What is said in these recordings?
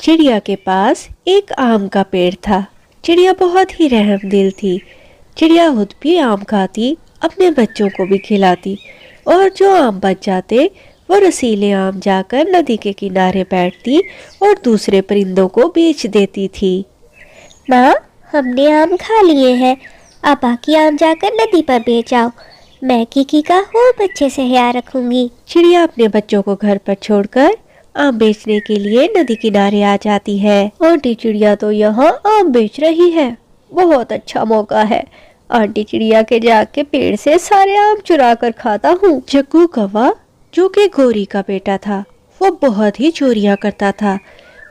चिड़िया के पास एक आम का पेड़ था। चिड़िया बहुत ही रहम दिल थी। चिड़िया खुद भी आम खाती, अपने बच्चों को भी खिलाती और जो आम बच जाते वो रसीले आम जाकर नदी के किनारे बैठती और दूसरे परिंदों को बेच देती थी। माँ, हमने आम खा लिए हैं, अब बाकी आम जाकर नदी पर बेच आओ। मैं किकी का खूब अच्छे से ख्याल रखूंगी। चिड़िया अपने बच्चों को घर पर छोड़कर आम बेचने के लिए नदी किनारे आ जाती है। आंटी चिड़िया तो यहाँ आम बेच रही है, बहुत अच्छा मौका है। आंटी चिड़िया के जाके पेड़ से सारे आम चुरा कर खाता हूँ। जग्गू कौवा, जो कि गोरी का बेटा था, वो बहुत ही चोरियां करता था।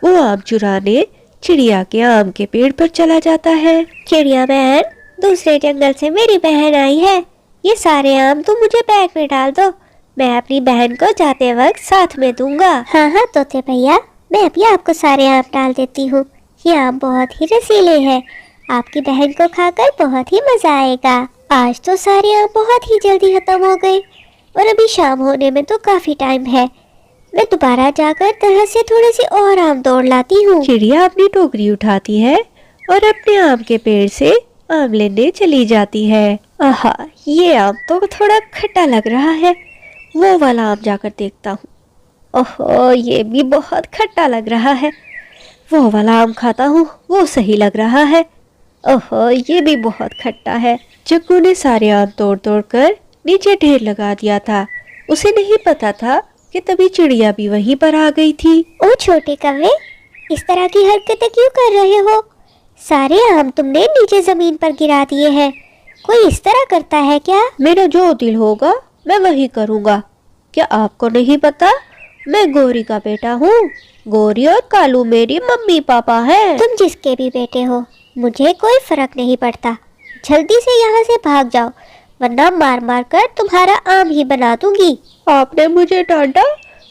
वो आम चुराने चिड़िया के आम के पेड़ पर चला जाता है। चिड़िया बहन, दूसरे जंगल से मेरी बहन आई है, ये सारे आम तुम मुझे बैग में डाल दो, मैं अपनी बहन को जाते वक्त साथ में दूंगा। हाँ हाँ तोते भैया, मैं अभी आपको सारे आम डाल देती हूँ। ये आम बहुत ही रसीले हैं, आपकी बहन को खाकर बहुत ही मजा आएगा। आज तो सारे आम बहुत ही जल्दी खत्म हो गए और अभी शाम होने में तो काफी टाइम है। मैं दोबारा जाकर तरह से थोड़े से और आम तोड़ लाती हूँ। चिड़िया अपनी टोकरी उठाती है और अपने आम के पेड़ से आम लेने चली जाती है। आहा, ये आम तो थोड़ा खट्टा लग रहा है, वो वाला आम जाकर देखता हूँ। ओहो, ये भी बहुत खट्टा लग रहा है, वो वाला आम खाता हूँ, वो सही लग रहा है। ओहो, ये भी बहुत खट्टा है। जग्गू ने सारे आम तोड़ तोड़ कर नीचे ढेर लगा दिया था। उसे नहीं पता था कि तभी चिड़िया भी वहीं पर आ गई थी। ओ छोटे कौवे, इस तरह की हरकतें क्यों कर रहे हो? सारे आम तुमने नीचे जमीन पर गिरा दिए हैं। कोई इस तरह करता है क्या? मेरा जो दिल होगा मैं वही करूँगा। क्या आपको नहीं पता, मैं गोरी का बेटा हूँ। गोरी और कालू मेरी मम्मी पापा हैं। तुम जिसके भी बेटे हो, मुझे कोई फर्क नहीं पड़ता। जल्दी से यहाँ से भाग जाओ, वरना मार मार कर तुम्हारा आम ही बना दूंगी। आपने मुझे डांटा,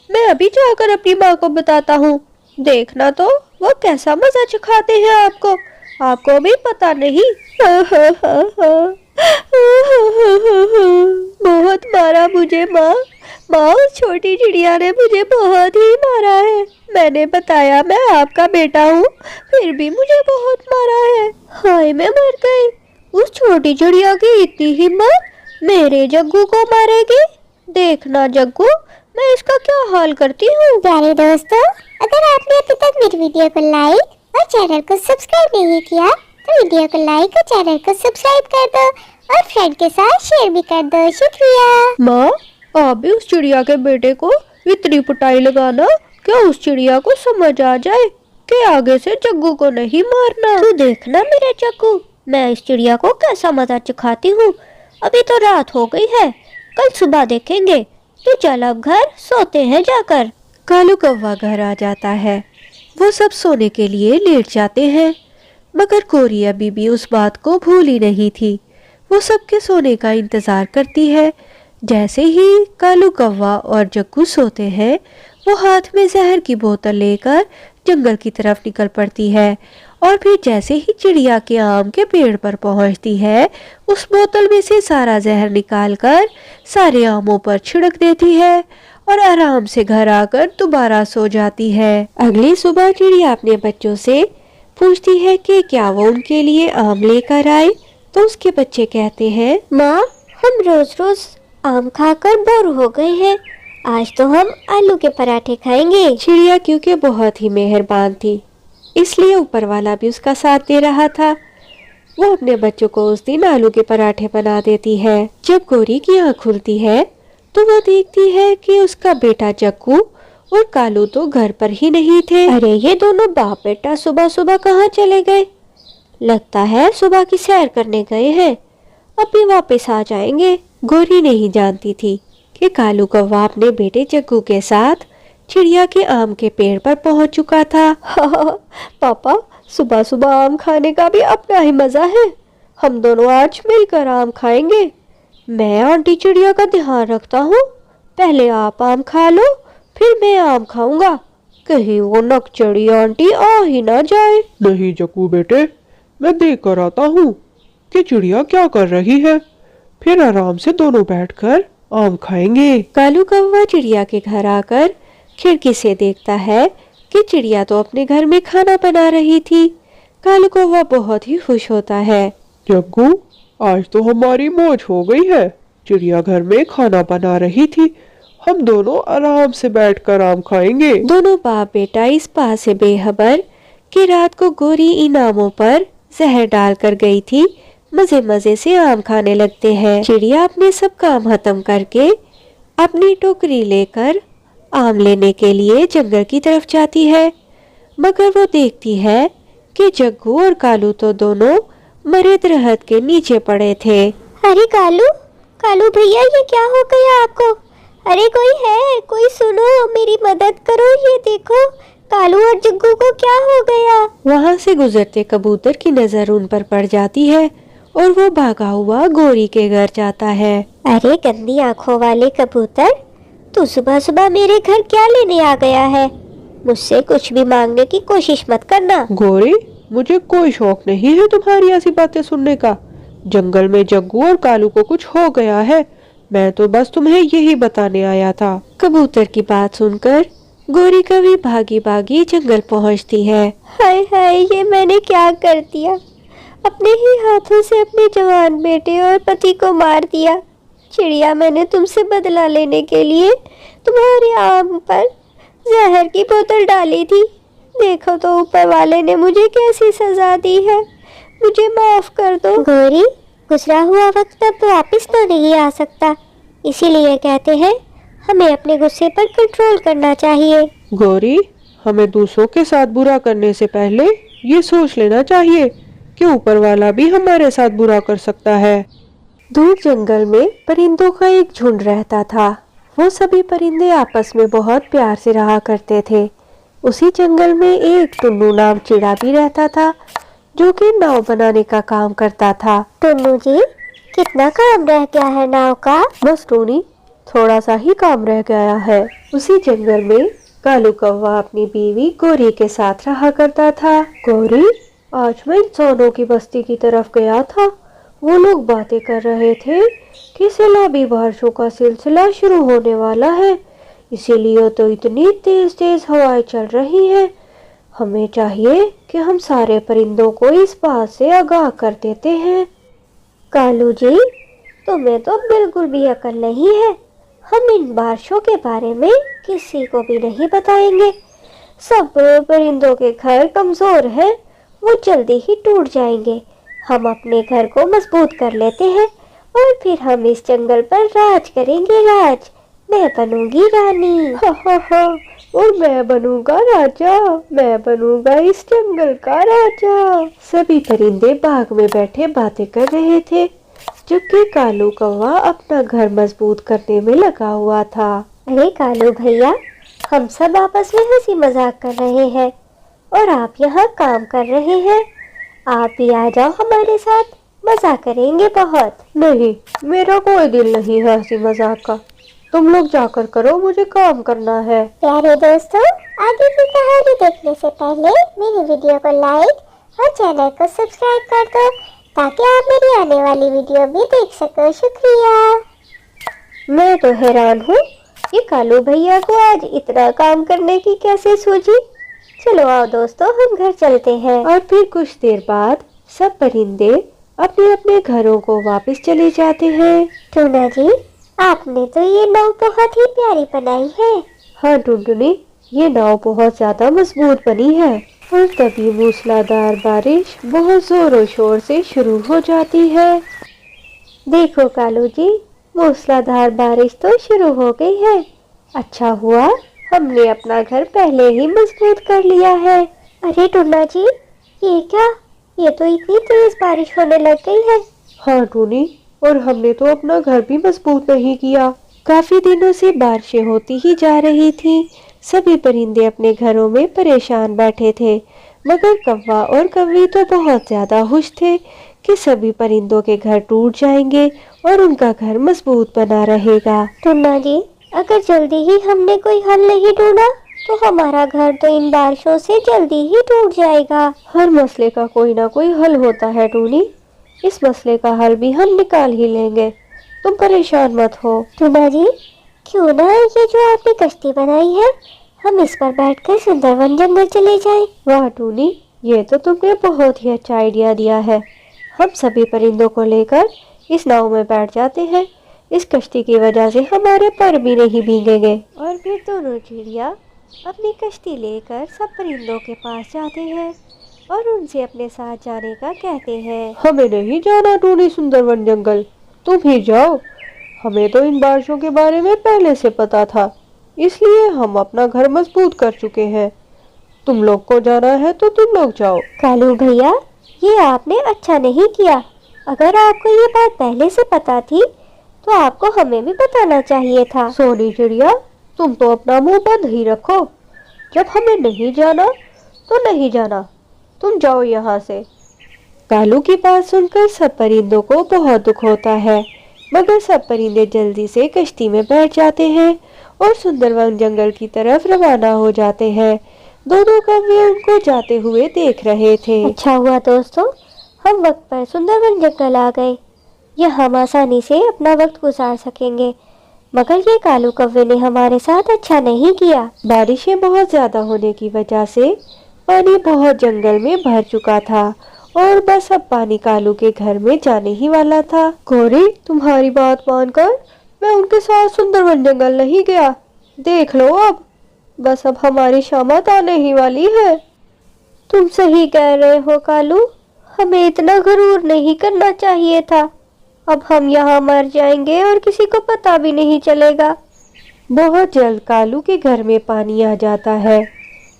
मैं अभी जाकर अपनी माँ को बताता हूँ। देखना तो वो कैसा मजा चखाते हैं आपको, आपको भी पता नहीं। बहुत मारा मुझे माँ, उस छोटी चिड़िया ने मुझे बहुत ही मारा है। मैंने बताया मैं आपका बेटा हूँ, फिर भी मुझे बहुत मारा है। हाय, मैं मर गई। उस छोटी चिड़िया की इतनी हिम्मत, मेरे जग्गू को मारेगी। देखना जग्गू, मैं इसका क्या हाल करती हूँ। प्यारे दोस्तों, अगर आपने अभी तक मेरी वीडियो को लाइक और चैनल को सब्सक्राइब नहीं किया तो वीडियो को लाइक और चैनल को सब्सक्राइब कर दो और फ्रेंड के साथ शेयर भी कर दो। शुक्रिया। माँ, आप भी उस चिड़िया के बेटे को इतनी पिटाई लगाना, क्या उस चिड़िया को समझ आ जाए कि आगे से जग्गू को नहीं मारना। तू देखना मेरे जग्गू, मैं इस चिड़िया को कैसा मजा चखाती हूँ। अभी तो रात हो गई है, कल सुबह देखेंगे। तो चल अब घर सोते हैं जाकर। कालू कौवा घर आ जाता है। वो सब सोने के लिए लेट जाते हैं, मगर गोरी अभी भी उस बात को भूली नहीं थी। वो सबके सोने का इंतजार करती है। जैसे ही कालू कौवा और जग्गू सोते हैं, वो हाथ में जहर की बोतल लेकर जंगल की तरफ निकल पड़ती है और फिर जैसे ही चिड़िया के आम के पेड़ पर पहुंचती है, उस बोतल में से सारा जहर निकालकर सारे आमों पर छिड़क देती है और आराम से घर आकर दोबारा सो जाती है। अगली सुबह चिड़िया अपने बच्चों से पूछती है कि क्या वो उनके लिए आम लेकर आए, तो उसके बच्चे कहते हैं, माँ, हम रोज रोज आम खाकर बोर हो गए हैं, आज तो हम आलू के पराठे खाएंगे। चिड़िया क्योंकि बहुत ही मेहरबान थी, इसलिए ऊपर वाला भी उसका साथ दे रहा था। वो अपने बच्चों को उस दिन आलू के पराठे बना देती है। जब गोरी की आँख खुलती है तो वो देखती है कि उसका बेटा जग्गू और कालू तो घर पर ही नहीं थे। अरे, ये दोनों बाप बेटा सुबह सुबह कहाँ चले गए? लगता है सुबह की सैर करने गए हैं, अभी वापस आ जाएंगे। गोरी नहीं जानती थी कि कालू कौवा अपने बेटे जग्गू के साथ चिड़िया के आम के पेड़ पर पहुंच चुका था। पापा, सुबह सुबह आम खाने का भी अपना ही मजा है। हम दोनों आज मिलकर आम खाएंगे। मैं आंटी चिड़िया का ध्यान रखता हूँ, पहले आप आम खा लो, फिर मैं आम खाऊंगा। कहीं वो नकचड़ी आंटी आ ही ना जाए। नहीं जग्गू बेटे, मैं देख कर आता हूँ कि चिड़िया क्या कर रही है, फिर आराम से दोनों बैठकर आम खाएंगे। कालू कौवा चिड़िया के घर आकर खिड़की से देखता है कि चिड़िया तो अपने घर में खाना बना रही थी। कालू कौवा बहुत ही खुश होता है। जग्गू, आज तो हमारी मौज हो गई है। चिड़िया घर में खाना बना रही थी, हम दोनों आराम से बैठकर आम खाएंगे। दोनों बाप बेटा इस बात से बेखबर कि रात को गोरी इनामों पर जहर डालकर गई थी, मजे मजे से आम खाने लगते हैं। चिड़िया अपने सब काम खत्म करके अपनी टोकरी लेकर आम लेने के लिए जंगल की तरफ जाती है, मगर वो देखती है कि जग्गू और कालू तो दोनों मरे दरख्त के नीचे पड़े थे। अरे कालू, कालू भैया ये क्या हो गया आपको? अरे कोई है, कोई सुनो, मेरी मदद करो, ये देखो कालू और जग्गू को क्या हो गया। वहाँ से गुजरते कबूतर की नजर उन पर पड़ जाती है और वो भागा हुआ गोरी के घर जाता है। अरे गंदी आंखों वाले कबूतर, तू सुबह सुबह मेरे घर क्या लेने आ गया है? मुझसे कुछ भी मांगने की कोशिश मत करना। गोरी, मुझे कोई शौक नहीं है तुम्हारी ऐसी बातें सुनने का। जंगल में जग्गू और कालू को कुछ हो गया है, मैं तो बस तुम्हें यही बताने आया था। कबूतर की बात सुनकर गोरी कभी भागी भागी जंगल पहुंचती है। हाय हाय, ये मैंने क्या कर दिया? अपने ही हाथों से अपने जवान बेटे और पति को मार दिया। चिड़िया, मैंने तुमसे बदला लेने के लिए तुम्हारे आम पर जहर की बोतल डाली थी। देखो तो ऊपर वाले ने मुझे कैसी सजा दी है, मुझे माफ कर दो। गोरी, गुजरा हुआ वक्त अब वापस तो नहीं आ सकता, इसीलिए कहते हैं हमें अपने गुस्से पर कंट्रोल करना चाहिए। गोरी, हमें दूसरों के साथ बुरा करने से पहले ये सोच लेना चाहिए कि ऊपर वाला भी हमारे साथ बुरा कर सकता है। दूर जंगल में परिंदों का एक झुंड रहता था। वो सभी परिंदे आपस में बहुत प्यार से रहा करते थे। उसी जंगल में एक टुन्नू नाम चिड़ा भी रहता था, जो कि नाव बनाने का काम करता था। टुन्नू जी, कितना काम रह गया है नाव का? बस टूनी, थोड़ा सा ही काम रह गया है। उसी जंगल में कालू कौवा अपनी बीवी गोरी के साथ रहा करता था। गोरी, आज मैं इंसानों की बस्ती की तरफ गया था। वो लोग बातें कर रहे थे कि सैलाबी बारिशों का सिलसिला शुरू होने वाला है, इसीलिए तो इतनी तेज तेज हवाएं चल रही हैं। हमें चाहिए कि हम सारे परिंदों को इस बात से आगाह कर देते हैं। कालू जी, तुम्हें तो बिल्कुल भी अकल नहीं है। हम इन बारिशों के बारे में किसी को भी नहीं बताएंगे। सब परिंदों के घर कमजोर हैं, वो जल्दी ही टूट जाएंगे। हम अपने घर को मजबूत कर लेते हैं और फिर हम इस जंगल पर राज करेंगे। राज, मैं बनूंगी रानी। हा हा हा, और मैं बनूंगा राजा, मैं बनूंगा इस जंगल का राजा। सभी परिंदे बाग में बैठे बातें कर रहे थे, जबकि कालू कौवा अपना घर मजबूत करने में लगा हुआ था। अरे कालू भैया, हम सब आपस में हंसी मजाक कर रहे हैं और आप यहाँ काम कर रहे हैं। आप भी आ जाओ हमारे साथ, मजा करेंगे बहुत। नहीं, मेरा कोई दिल नहीं है हंसी मजाक का। तुम लोग जाकर करो, मुझे काम करना है। प्यारे दोस्तों, आगे की कहानी देखने से पहले मेरी वीडियो को लाइक और चैनल को सब्सक्राइब कर दो, ताकि आप मेरी आने वाली वीडियो भी देख सको। शुक्रिया। मैं तो हैरान हूँ, ये कालू भैया को आज इतना काम करने की कैसे सूझी। चलो आओ दोस्तों, हम घर चलते हैं। और फिर कुछ देर बाद सब परिंदे अपने अपने घरों को वापस चले जाते हैं। टूना जी, आपने तो ये नाव बहुत ही प्यारी बनाई है। हाँ टुनटुनी, ये नाव बहुत ज्यादा मजबूत बनी है। और तभी मूसलाधार बारिश बहुत जोरों शोर से शुरू हो जाती है। देखो कालू जी, मूसलाधार बारिश तो शुरू हो गई है। अच्छा हुआ हमने अपना घर पहले ही मजबूत कर लिया है। अरे टूना जी, ये क्या? ये तो इतनी तेज बारिश होने लग गई है। हाँ टूनी, और हमने तो अपना घर भी मजबूत नहीं किया। काफी दिनों से बारिशें होती ही जा रही थी। सभी परिंदे अपने घरों में परेशान बैठे थे, मगर कौवा और कौवी तो बहुत ज्यादा खुश थे कि सभी परिंदों के घर टूट जाएंगे और उनका घर मजबूत बना रहेगा। टूना जी, अगर जल्दी ही हमने कोई हल नहीं ढूंढा तो हमारा घर तो इन बारिशों से जल्दी ही टूट जाएगा। हर मसले का कोई ना कोई हल होता है टूनी, इस मसले का हल भी हम निकाल ही लेंगे, तुम परेशान मत हो। टूना जी, क्यों ना ये जो आपने कश्ती बनाई है हम इस पर बैठकर सुंदरवन जंगल चले जाएं। वाह टूनी, ये तो तुमने बहुत ही अच्छा आइडिया दिया है। हम सभी परिंदों को लेकर इस नाव में बैठ जाते हैं। इस कश्ती की वजह से हमारे पर भी नहीं भीगेंगे। और फिर दोनों चिड़िया अपनी कश्ती लेकर सब परिंदों के पास जाते हैं और उनसे अपने साथ जाने का कहते हैं। हमें नहीं जाना टूनी सुंदरवन जंगल, तुम ही जाओ। हमें तो इन बारिशों के बारे में पहले से पता था, इसलिए हम अपना घर मजबूत कर चुके हैं। तुम लोग को जाना है तो तुम लोग जाओ। कालू भैया, ये आपने अच्छा नहीं किया। अगर आपको ये बात पहले से पता थी तो आपको हमें भी बताना चाहिए था। सोनी चिड़िया, तुम तो अपना मुंह बंद ही रखो। जब हमें नहीं जाना तो नहीं जाना, तुम जाओ यहाँ से। कालू की बात सुनकर सब परिंदों को बहुत दुख होता है, मगर सब परिंदे जल्दी से कश्ती में बैठ जाते हैं और सुंदरवन जंगल की तरफ रवाना हो जाते हैं। दोनों कौवे उनको जाते हुए देख रहे थे। अच्छा हुआ दोस्तों, हम वक्त पर सुंदरवन जंगल आ गए। यहाँ हम आसानी से अपना वक्त गुजार सकेंगे। मगर ये कालू कौवे ने हमारे साथ अच्छा नहीं किया। बारिशें बहुत ज्यादा होने की वजह से पानी बहुत जंगल में भर चुका था और बस अब पानी कालू के घर में जाने ही वाला था। गौरी, तुम्हारी बात मानकर मैं उनके साथ सुंदरवन जंगल नहीं गया। देख लो अब, बस अब हमारी शामत आने ही वाली है। तुम सही कह रहे हो कालू, हमें इतना गरूर नहीं करना चाहिए था। अब हम यहाँ मर जाएंगे और किसी को पता भी नहीं चलेगा। बहुत जल्द कालू के घर में पानी आ जाता है।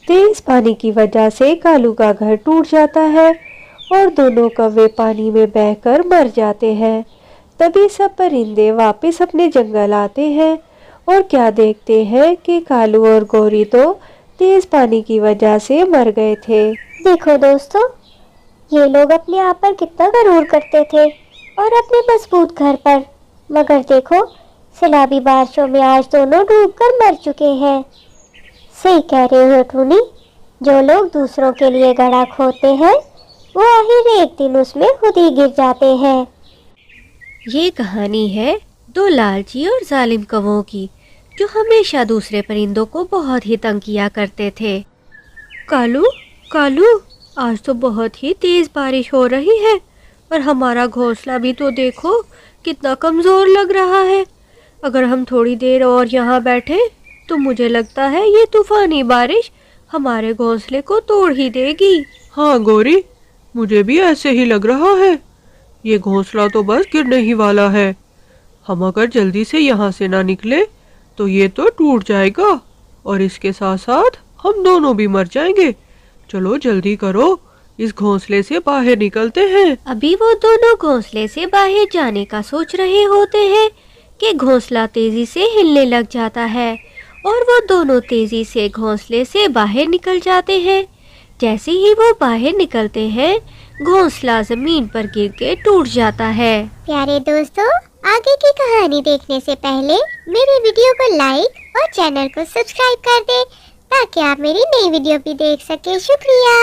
तेज पानी की वजह से कालू का घर टूट जाता है और दोनों कौवे पानी में बहकर मर जाते हैं। तभी सब परिंदे वापस अपने जंगल आते हैं और क्या देखते हैं कि कालू और गौरी तो तेज पानी की वजह से मर गए थे। देखो दोस्तों, ये लोग अपने आप पर कितना गरूर करते थे और अपने मजबूत घर पर, मगर देखो सैलाबी बारिशों में आज दोनों डूबकर मर चुके हैं। सही कह रहे हो टूनी, जो लोग दूसरों के लिए गड्ढा खोदते हैं वो आखिर एक दिन उसमें खुद ही गिर जाते हैं। ये कहानी है दो लालची और जालिम कौवों की, जो हमेशा दूसरे परिंदों को बहुत ही तंग किया करते थे। कालू, कालू, आज तो बहुत ही तेज बारिश हो रही है और हमारा घोंसला भी तो देखो कितना कमजोर लग रहा है। अगर हम थोड़ी देर और यहाँ बैठे तो मुझे लगता है ये तूफानी बारिश हमारे घोंसले को तोड़ ही देगी। हाँ गौरी, मुझे भी ऐसे ही लग रहा है। ये घोंसला तो बस गिरने ही वाला है। हम अगर जल्दी से यहाँ से ना निकले तो ये तो टूट जाएगा और इसके साथ साथ हम दोनों भी मर जाएंगे। चलो जल्दी करो, इस घोंसले से बाहर निकलते हैं। अभी वो दोनों घोंसले से बाहर जाने का सोच रहे होते हैं कि घोंसला तेजी से हिलने लग जाता है और वो दोनों तेजी से घोंसले से बाहर निकल जाते हैं। जैसे ही वो बाहर निकलते हैं, घोंसला जमीन पर गिर के टूट जाता है। प्यारे दोस्तों, आगे की कहानी देखने से पहले मेरी वीडियो को लाइक और चैनल को सब्सक्राइब कर दें ताकि आप मेरी नई वीडियो भी देख सके। शुक्रिया।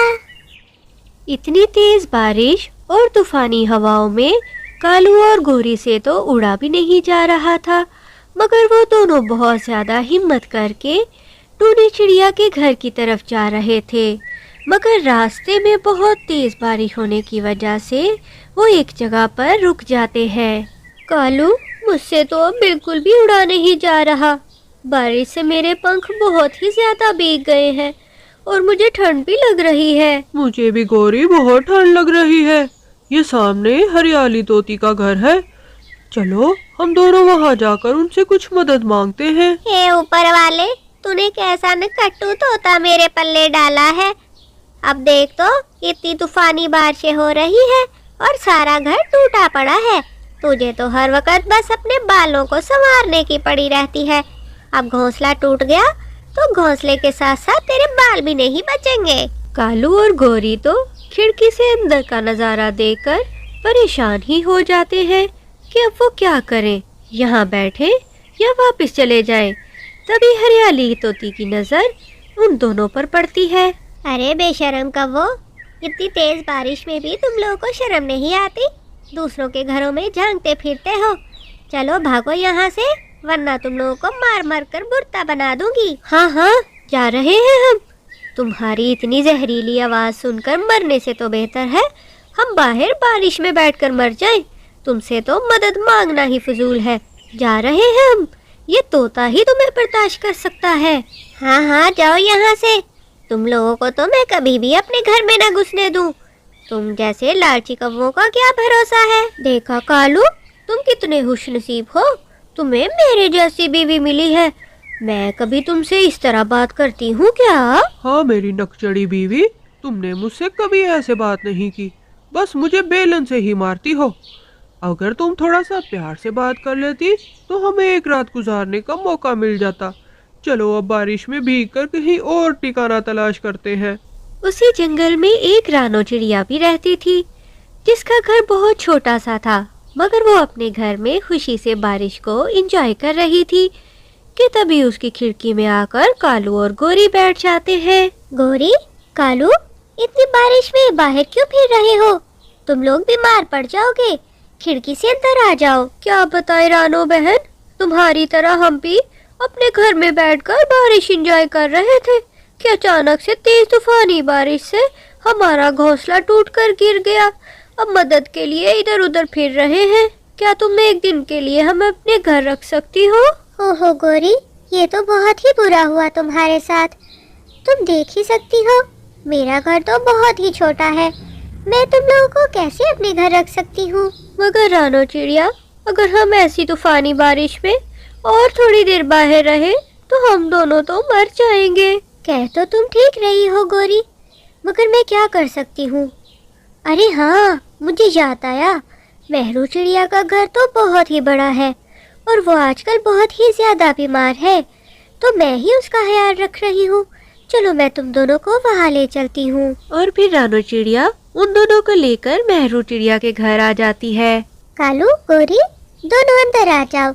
इतनी तेज बारिश और तूफानी हवाओं में कालू और गौरी से तो उड़ा भी नहीं जा रहा था, मगर वो दोनों बहुत ज्यादा हिम्मत करके टूनी चिड़िया के घर की तरफ जा रहे थे। मगर रास्ते में बहुत तेज बारिश होने की वजह से वो एक जगह पर रुक जाते हैं। कालू, मुझसे तो अब बिल्कुल भी उड़ा नहीं जा रहा। बारिश से मेरे पंख बहुत ही ज्यादा भीग गए हैं और मुझे ठंड भी लग रही है। मुझे भी गौरी बहुत ठंड लग रही है। ये सामने हरियाली तोती का घर है, चलो हम दोनों वहाँ जाकर उनसे कुछ मदद मांगते हैं। हे ऊपर वाले, तूने कैसा न कट्टू तोता मेरे पल्ले डाला है। अब देख तो इतनी तूफानी बारिशें हो रही है और सारा घर टूटा पड़ा है। तुझे तो हर वक्त बस अपने बालों को संवारने की पड़ी रहती है। अब घोंसला टूट गया तो घोंसले के साथ साथ तेरे बाल भी नहीं बचेंगे। कालू और गौरी तो खिड़की से अंदर का नजारा देखकर परेशान ही हो जाते हैं कि अब वो क्या करें, यहाँ बैठे या वापस चले जाएं। तभी हरियाली तोती की नजर उन दोनों पर पड़ती है। अरे बेशरम कव्वो, इतनी तेज बारिश में भी तुम लोगों को शर्म नहीं आती? दूसरों के घरों में झांकते फिरते हो। चलो भागो यहाँ से, वरना तुम लोगों को मार मार कर बुर्ता बना दूंगी। हाँ हाँ, جا رہے ہیں ہم؟ تمہاری اتنی زہریلی آواز سن کر مرنے سے تو بہتر ہے ہم باہر بارش میں بیٹھ کر مر جائیں. تم سے تو مدد مانگنا ہی فضول ہے. جا رہے ہیں ہم. یہ طوطا ہی تمہیں برداشت کر سکتا ہے. ہاں ہاں جاؤ یہاں سے. تم لوگوں کو تو میں کبھی بھی اپنے گھر میں نہ گھسنے دوں. تم جیسے لالچی کووں کا کیا بھروسہ ہے. دیکھا کالو، تم کتنے خوش نصیب ہو، تمہیں میرے جیسی بیوی ملی ہے. میں کبھی تم سے اس طرح بات کرتی ہوں کیا؟ ہاں میری نکچڑی بیوی، تم نے مجھ سے کبھی ایسے بات نہیں کی، بس مجھے بیلن سے ہی مارتی ہو. اگر تم تھوڑا سا پیار سے بات کر لیتی تو ہمیں ایک رات گزارنے کا موقع مل جاتا. چلو اب بارش میں بھیگ کر کہیں اور ٹھکانہ تلاش کرتے ہیں. اسی جنگل میں ایک رانو چڑیا بھی رہتی تھی جس کا گھر بہت چھوٹا سا تھا، مگر وہ اپنے گھر میں خوشی سے بارش کو انجوائے کر رہی تھی کہ تبھی اس کی کھڑکی میں آ کر کالو اور گوری بیٹھ جاتے ہیں. گوری، کالو، اتنی بارش میں باہر کیوں پھر رہے ہو؟ تم لوگ بیمار پڑ جاؤ گے. کھڑکی سے اندر آ جاؤ. کیا بتائے رانو بہن، تمہاری طرح ہم بھی اپنے گھر میں بیٹھ کر بارش انجوائے کر رہے تھے کہ اچانک سے تیز طوفانی بارش سے ہمارا گھونسلہ ٹوٹ کر گر گیا. اب مدد کے لیے ادھر ادھر پھر رہے ہیں. کیا تم ایک دن کے لیے ہمیں اپنے گھر رکھ سکتی ہو؟ اوہو گوری، یہ تو بہت ہی برا ہوا تمہارے ساتھ. تم دیکھ ہی سکتی ہو میرا گھر تو بہت ہی چھوٹا ہے. میں تم لوگوں کو کیسے اپنے گھر رکھ سکتی ہوں؟ مگر رانو چڑیا، اگر ہم ایسی طوفانی بارش میں اور تھوڑی دیر باہر رہے تو ہم دونوں تو مر جائیں گے. کہہ تو تم ٹھیک رہی ہو گوری، مگر میں کیا کر سکتی ہوں؟ ارے ہاں، مجھے یاد آیا، مہرو چڑیا کا گھر تو بہت ہی بڑا ہے اور وہ آج کل بہت ہی زیادہ بیمار ہے، تو میں ہی اس کا خیال رکھ رہی ہوں. چلو میں تم دونوں کو وہاں لے چلتی ہوں. اور پھر رانو چڑیا ان دونوں کو لے کر مہرو چڑیا کے گھر آ جاتی ہے. کالو، گوری، دونوں اندر آ جاؤ.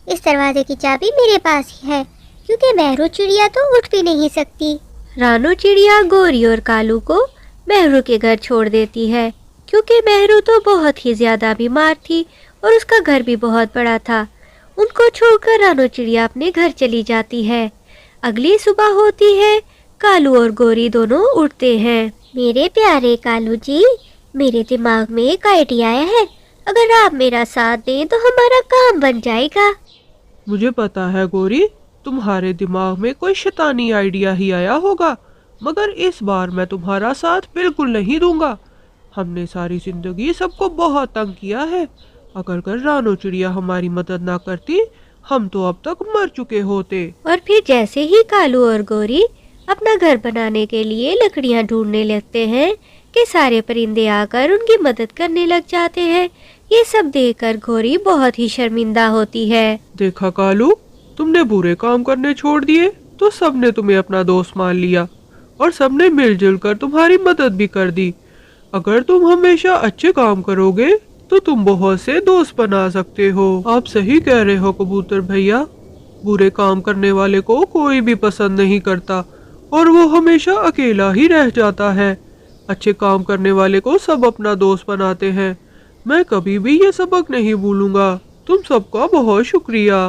اس دروازے کی چابی میرے پاس ہی ہے کیونکہ مہرو چڑیا تو اٹھ بھی نہیں سکتی. رانو چڑیا گوری اور کالو کو مہرو کے گھر چھوڑ دیتی ہے کیونکہ مہرو تو بہت ہی زیادہ بیمار تھی اور اس کا گھر بھی بہت بڑا تھا. ان کو چھوڑ کر رانو چڑیا اپنے گھر چلی جاتی ہے. اگلی صبح ہوتی ہے، کالو اور گوری دونوں اٹھتے ہیں. میرے پیارے کالو جی، میرے دماغ میں ایک آئیڈیا آیا ہے. اگر آپ میرا ساتھ دیں تو ہمارا کام بن جائے گا. مجھے پتا ہے گوری، تمہارے دماغ میں کوئی شیطانی آئیڈیا ہی آیا ہوگا، مگر اس بار میں تمہارا ساتھ بالکل نہیں دوں گا. ہم نے ساری زندگی سب کو بہت تنگ کیا ہے. اگر رانو چڑیا ہماری مدد نہ کرتی ہم تو اب تک مر چکے ہوتے. اور پھر جیسے ہی کالو اور گوری اپنا گھر بنانے کے لیے لکڑیاں ڈھونڈنے لگتے ہیں کہ سارے پرندے آ کر ان کی مدد کرنے لگ جاتے ہیں. یہ سب دیکھ کر گوری بہت ہی شرمندہ ہوتی ہے. دیکھا کالو، تم نے برے کام کرنے چھوڑ دیے تو سب نے تمہیں اپنا دوست مان لیا اور سب نے مل جل کر تمہاری مدد بھی کر دی. اگر تم ہمیشہ اچھے کام کرو گے تو تم بہت سے دوست بنا سکتے ہو. آپ صحیح کہہ رہے ہو کبوتر بھیا، برے کام کرنے والے کو کوئی بھی پسند نہیں کرتا اور وہ ہمیشہ اکیلا ہی رہ جاتا ہے. اچھے کام کرنے والے کو سب اپنا دوست بناتے ہیں. میں کبھی بھی یہ سبق نہیں بھولوں گا. تم سب کا بہت شکریہ.